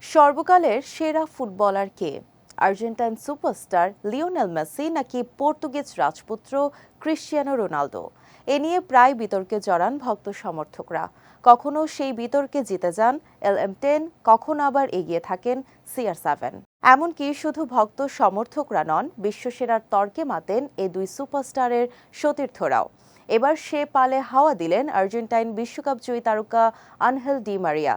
সর্বকালের সেরা ফুটবলার কে? Argentine superstar Lionel Messi নাকি পর্তুগিজ রাজপুত্র ক্রিশ্চিয়ানো রোনালদো? এ নিয়ে প্রায় বিতর্কে জড়ান ভক্ত সমর্থকরা। কখনো সেই বিতর্কে জিতে যান LM10, কখনো আবার এগিয়ে থাকেন CR7। এমনকি শুধু ভক্ত সমর্থকরা নন, বিশ্বসেরার তর্কে মাতেন এ দুই সুপারস্টারের সতীর্থরাও। এবার সে পালে হাওয়া দিলেন আর্জেন্টাইন বিশ্বকাপ জয়ী তারকা আনহেল ডি মারিয়া।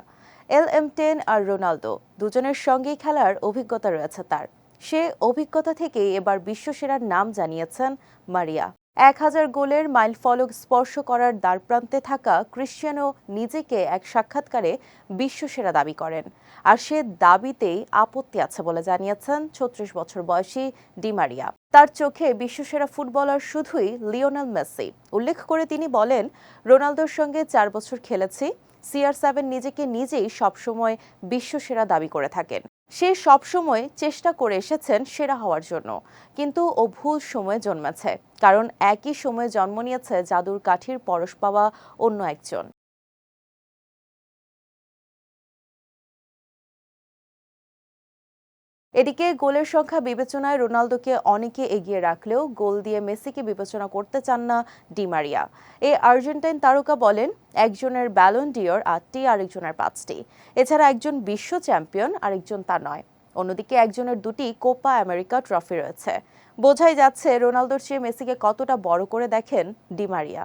LM10 আর রোনালদো দুজনের সঙ্গেই খেলার অভিজ্ঞতা রয়েছে তার। সে অভিজ্ঞতা থেকেই এবার বিশ্বসেরার নাম জানিয়েছেন মারিয়া। 1000 গোলের মাইলফলক স্পর্শ করার দ্বারপ্রান্তে থাকা ক্রিশ্চিয়ানো নিজেকে এক সাক্ষাৎকারে বিশ্বসেরা দাবি করেন। আর সে দাবিতেই আপত্তি আছে বলে জানিয়েছেন 36 বছর বয়সী ডি মারিয়া। তার চোখে বিশ্বসেরা ফুটবলার শুধুই লিওনেল মেসি। উল্লেখ করে তিনি বলেন, রোনালদোর সঙ্গে 4 বছর খেলেছি। CR7 নিজেকে নিজেই সবসময় বিশ্বসেরা দাবি করে থাকেন। সে সবসময় চেষ্টা করে এসেছেন সেরা হওয়ার জন্য, কিন্তু ও ভুল সময়ে জন্মেছে, কারণ একই সময়ে জন্ম নিয়েছে জাদুর কাঠির পরশ পাওয়া অন্য একজন। এদিকে গোলের সংখ্যা বিবেচনায় রোনালদোকে অনেকে এগিয়ে রাখলেও গোল দিয়ে মেসিকে বিবেচনা করতে চান না ডি মারিয়া। এই আর্জেন্টাইন তারকা বলেন, একজনের ব্যালন ডিওর 8টি, আরেকজনের 5টি। এছাড়া একজন বিশ্ব চ্যাম্পিয়ন, আরেকজন তা নয়। অন্যদিকে একজনের 2টি কোপা আমেরিকা ট্রফি রয়েছে। বোঝাই যাচ্ছে রোনালদোর চেয়ে মেসিকে কতটা বড় করে দেখেন ডি মারিয়া।